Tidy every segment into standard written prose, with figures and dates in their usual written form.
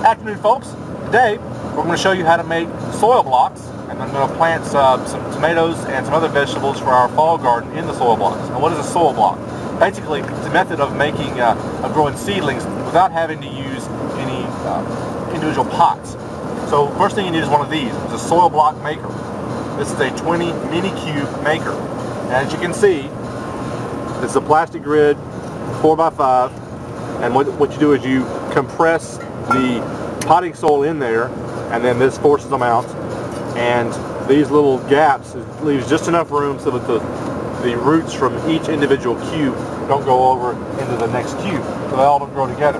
Afternoon, folks. Today we're going to show you how to make soil blocks, and I'm going to plant some tomatoes and some other vegetables for our fall garden in the soil blocks. And what is a soil block? Basically, it's a method of making of growing seedlings without having to use any individual pots. So first thing you need is one of these. It's a soil block maker. This is a 20 mini cube maker. And as you can see, it's a plastic grid 4x5, and what you do is you compress the potting soil in there, and then this forces them out, and these little gaps leaves just enough room so that the roots from each individual cube don't go over into the next cube, so they all don't grow together.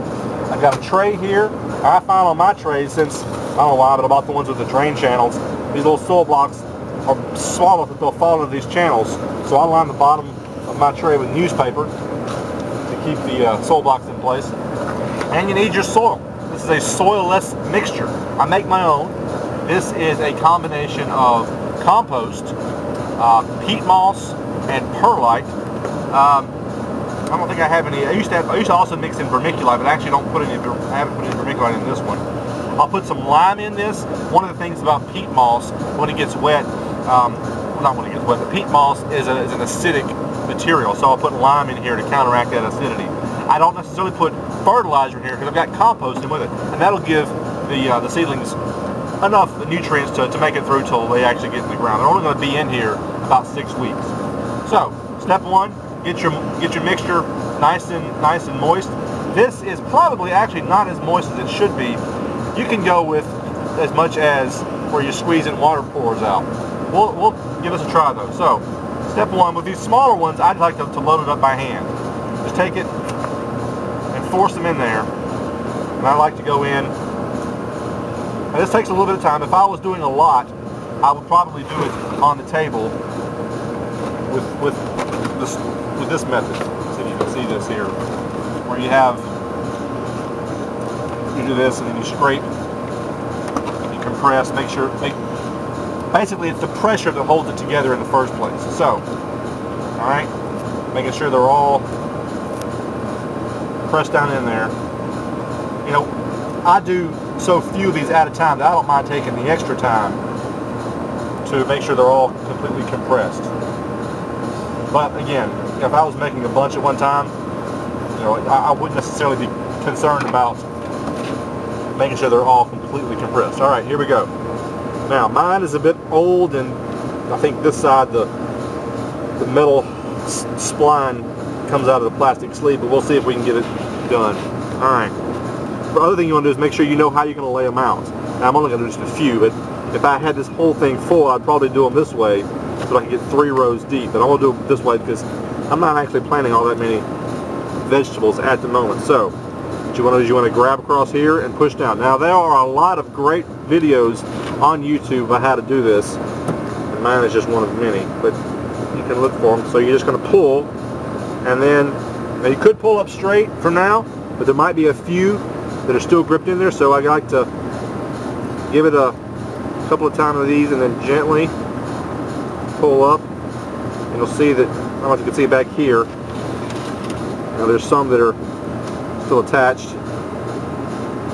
I've got a tray here. I found on my trays, since I don't know why, but I bought the ones with the drain channels, these little soil blocks are small enough that they'll fall into these channels, so I line the bottom of my tray with newspaper to keep the soil blocks in place. And you need your soil. This is a soilless mixture. I make my own. This is a combination of compost, peat moss, and perlite. I don't think I have any. I used to also mix in vermiculite, but I actually don't put any. I haven't put any vermiculite in this one. I'll put some lime in this. One of the things about peat moss, when it gets wet, not when it gets wet, but peat moss is an acidic material, so I'll put lime in here to counteract that acidity. I don't necessarily put fertilizer in here because I've got compost in with it, and that'll give the seedlings enough nutrients to make it through till they actually get in the ground. They're only going to be in here about 6 weeks. So step one, get your mixture nice and moist. This is probably actually not as moist as it should be. You can go with as much as where you squeeze and water pours out. We'll give us a try though. So step one, with these smaller ones, I'd like to load it up by hand. Just take it and force them in there. And I like to go in. Now this takes a little bit of time. If I was doing a lot, I would probably do it on the table with this method. Let's see if you can see this here, where you do this and then you scrape, you compress, basically it's the pressure that holds it together in the first place. So, all right, making sure they're all pressed down in there. You know, I do so few of these at a time that I don't mind taking the extra time to make sure they're all completely compressed. But again, if I was making a bunch at one time, you know, I wouldn't necessarily be concerned about making sure they're all completely compressed. All right, here we go. Now, mine is a bit old, and I think this side, the metal spline comes out of the plastic sleeve, but we'll see if we can get it done. All right. The other thing you want to do is make sure you know how you're going to lay them out. Now, I'm only going to do just a few, but if I had this whole thing full, I'd probably do them this way so I can get 3 rows deep. But I'm going to do it this way because I'm not actually planting all that many vegetables at the moment. So what you want to do is you want to grab across here and push down. Now, there are a lot of great videos on YouTube about how to do this, and mine is just one of many, but you can look for them. So you're just going to pull, and then now you could pull up straight for now, but there might be a few that are still gripped in there, so I like to give it a couple of times of these and then gently pull up, and you'll see that, I don't know if you can see back here, now there's some that are still attached.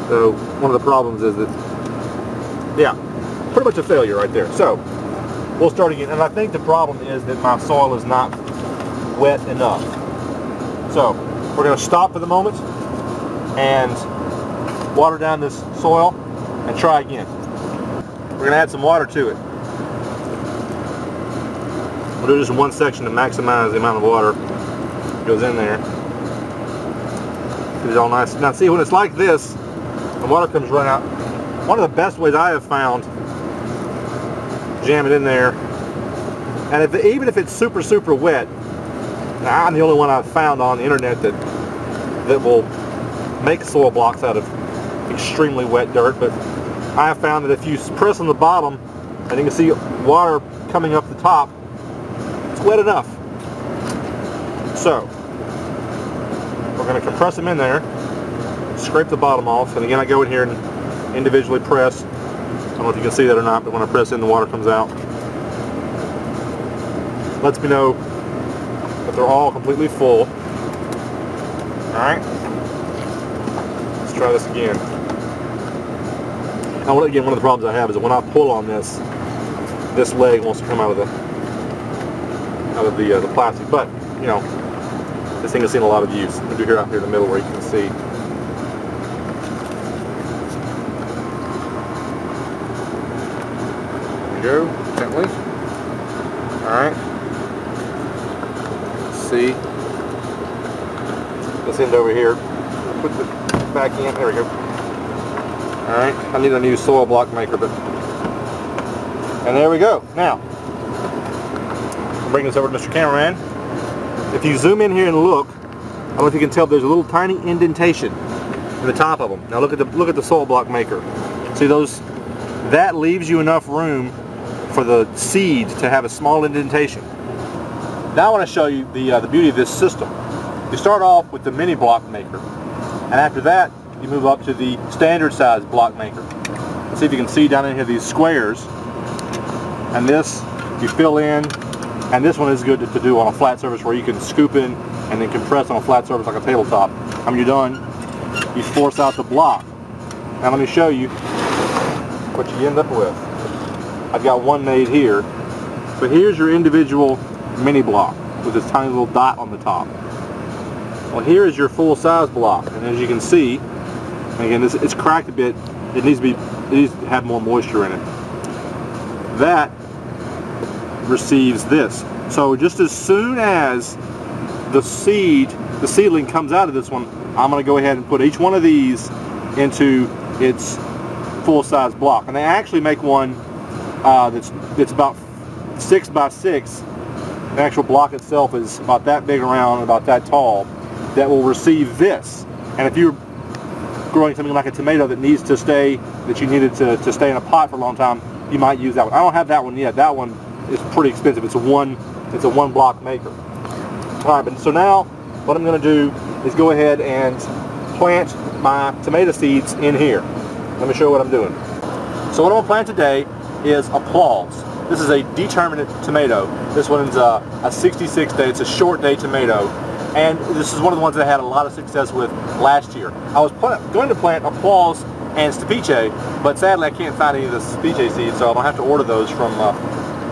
So one of the problems is that, yeah, pretty much a failure right there. So we'll start again, and I think the problem is that my soil is not wet enough. So we're going to stop for the moment and water down this soil and try again. We're going to add some water to it. We'll do this in one section to maximize the amount of water that goes in there. Get it all nice. Now see, when it's like this, the water comes right out. One of the best ways I have found, jam it in there, and even if it's super wet, now I'm the only one I've found on the internet that will make soil blocks out of extremely wet dirt, but I have found that if you press on the bottom and you can see water coming up the top, it's wet enough. So we're going to compress them in there, scrape the bottom off, and again I go in here and individually press. I don't know if you can see that or not, but when I press in, the water comes out. Lets me know that they're all completely full. Alright, let's try this again. Now, again, one of the problems I have is that when I pull on this, this leg wants to come out of the plastic. But you know, this thing has seen a lot of use. Let me do here out here in the middle where you can see. There we go, gently. All right. Let's see. This end over here. Put the back in. There we go. All right. I need a new soil block maker, but and there we go. Now, I'll bring this over to Mr. Cameraman. If you zoom in here and look, I don't know if you can tell, there's a little tiny indentation in the top of them. Now look at the soil block maker. See those? That leaves you enough room for the seed to have a small indentation. Now I want to show you the beauty of this system. You start off with the mini block maker, and after that you move up to the standard size block maker. Let's see if you can see down in here these squares, and this you fill in, and this one is good to do on a flat surface where you can scoop in and then compress on a flat surface like a tabletop. When you're done, you force out the block. Now let me show you what you end up with. I've got one made here, but here's your individual mini block with this tiny little dot on the top. Well, here is your full size block, and as you can see, again, it's cracked a bit. It needs to have more moisture in it. That receives this. So just as soon as the seedling comes out of this one, I'm going to go ahead and put each one of these into its full size block. And they actually make one that's about 6 by 6. The actual block itself is about that big around, about that tall, that will receive this. And if you're growing something like a tomato that needs to stay, that you needed to stay in a pot for a long time, you might use that one. I don't have that one yet. That one is pretty expensive. It's a one block maker. All right, but so now what I'm going to do is go ahead and plant my tomato seeds in here. Let me show you what I'm doing. So what I'm going to plant today is Applause. This is a determinate tomato. This one's a 66 day. It's a short day tomato. And this is one of the ones that I had a lot of success with last year. I was going to plant Applause and Stepice, but sadly I can't find any of the Stepice seeds, so I'm going to have to order those from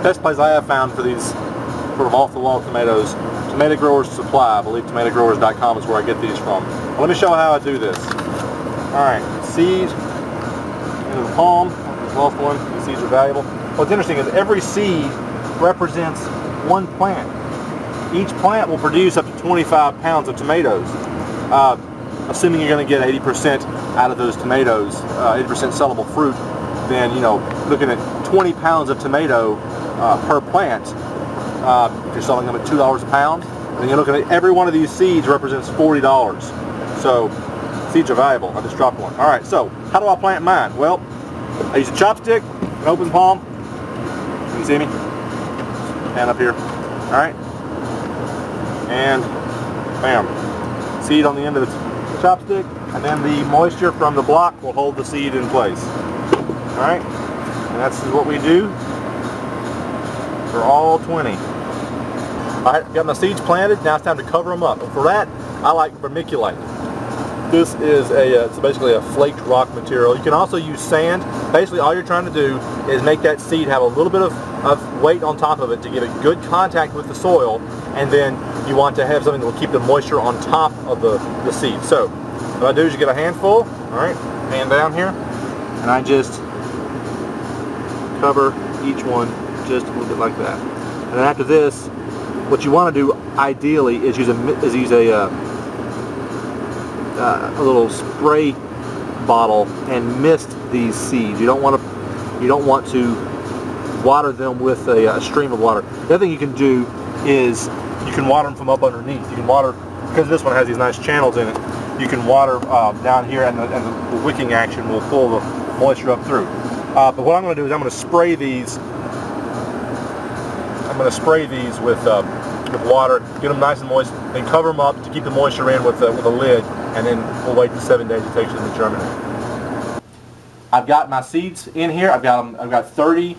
best place I have found for these sort of off-the-wall tomatoes. Tomato Growers Supply. I believe tomatogrowers.com is where I get these from. Well, let me show you how I do this. Alright, seed into the palm. Lost one. These seeds are valuable. What's interesting is every seed represents one plant. Each plant will produce up to 25 pounds of tomatoes. Assuming you're going to get 80% out of those tomatoes, 80% sellable fruit, then, you know, looking at 20 pounds of tomato per plant, if you're selling them at $2 a pound, then you're looking at every one of these seeds represents $40. So seeds are valuable. I just dropped one. All right, so how do I plant mine? Well, I use a chopstick, an open palm. Can you see me? Hand up here. All right. And bam. Seed on the end of the chopstick, and then the moisture from the block will hold the seed in place. All right. And that's what we do for all 20. I got my seeds planted. Now it's time to cover them up. And for that, I like vermiculite. This is it's basically a flaked rock material. You can also use sand. Basically, all you're trying to do is make that seed have a little bit of weight on top of it to give it good contact with the soil, and then you want to have something that will keep the moisture on top of the seed. So what I do is you get a handful, all right, hand down here, and I just cover each one just a little bit like that. And then after this, what you want to do ideally is use a little spray bottle and mist these seeds. You don't want to water them with a stream of water. The other thing you can do is you can water them from up underneath. You can water, because this one has these nice channels in it, you can water down here, and the wicking action will pull the moisture up through. But what I'm going to do is I'm going to spray these. With water, get them nice and moist, then cover them up to keep the moisture in with a lid, and then we'll wait the 7 days it takes them to germinate. I've got my seeds in here. I've got 30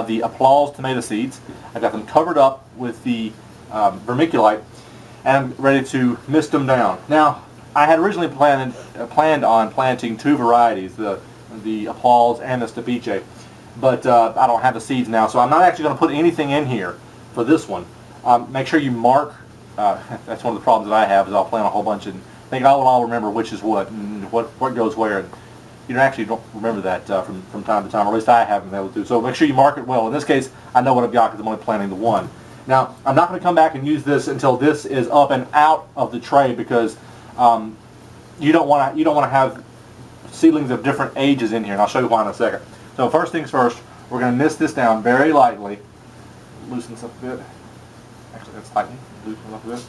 the Applause tomato seeds. I've got them covered up with the vermiculite, and I'm ready to mist them down. Now, I had originally planned on planting two varieties, the the Applause and the Stepice. But I don't have the seeds now, so I'm not actually going to put anything in here for this one. Make sure you mark. That's one of the problems that I have, is I'll plant a whole bunch and think I will all remember which is what and what goes where. And you don't remember that from time to time, or at least I haven't been able to. So make sure you mark it well. In this case, I know what I've got because I'm only planting the one. Now, I'm not going to come back and use this until this is up and out of the tray, because you don't want to have seedlings of different ages in here, and I'll show you why in a second. So first things first, we're going to mist this down very lightly. Loosen this up a bit. Actually, that's tightening. Loosen it up a bit.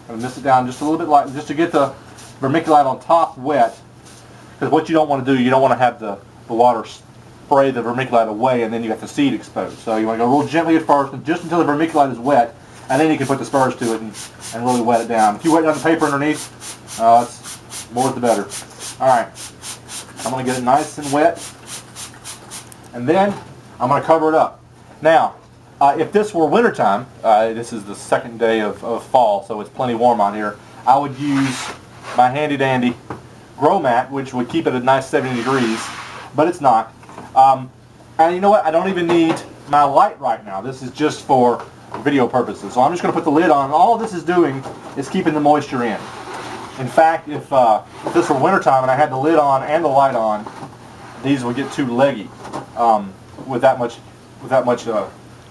I'm going to mist it down just a little bit light, just to get the vermiculite on top wet. Because what you don't want to do, you don't want to have the water spray the vermiculite away and then you got the seed exposed. So you want to go real gently at first, just until the vermiculite is wet, and then you can put the spurs to it and really wet it down. If you wet down the paper underneath, it's more the better. Alright, I'm going to get it nice and wet, and then I'm going to cover it up. Now, if this were wintertime, this is the second day of fall, so it's plenty warm out here, I would use my handy dandy grow mat, which would keep it at a nice 70 degrees, but it's not. And you know what? I don't even need my light right now. This is just for video purposes. So I'm just going to put the lid on. All this is doing is keeping the moisture in. In fact, if this were wintertime and I had the lid on and the light on, these would get too leggy with that much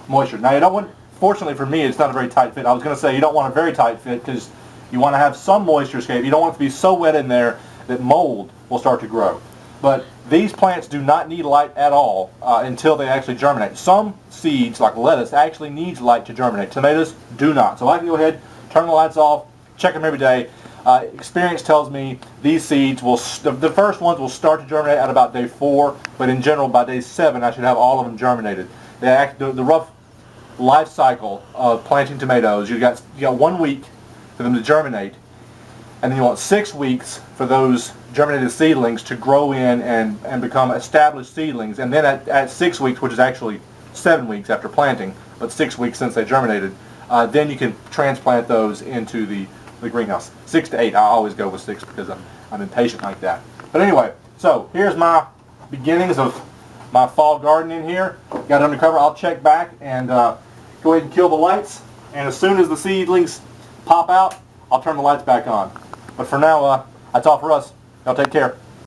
moisture. Now, you don't want. Fortunately for me, it's not a very tight fit. I was going to say you don't want a very tight fit because you want to have some moisture escape. You don't want it to be so wet in there that mold will start to grow. But these plants do not need light at all until they actually germinate. Some seeds, like lettuce, actually needs light to germinate. Tomatoes do not. So I can go ahead, turn the lights off, check them every day. Experience tells me these seeds will, the first ones will start to germinate at about day 4, but in general by day 7 I should have all of them germinated. The rough life cycle of planting tomatoes, you got 1 week for them to germinate, and then you want 6 weeks for those germinated seedlings to grow in and become established seedlings, and then at 6 weeks, which is actually 7 weeks after planting, but 6 weeks since they germinated, then you can transplant those into the greenhouse. 6 to 8, I always go with 6 because I'm impatient like that. But anyway, so here's my beginnings of my fall garden in here. Got it under cover. I'll check back and go ahead and kill the lights, and as soon as the seedlings pop out, I'll turn the lights back on. But for now, that's all for us. Y'all take care.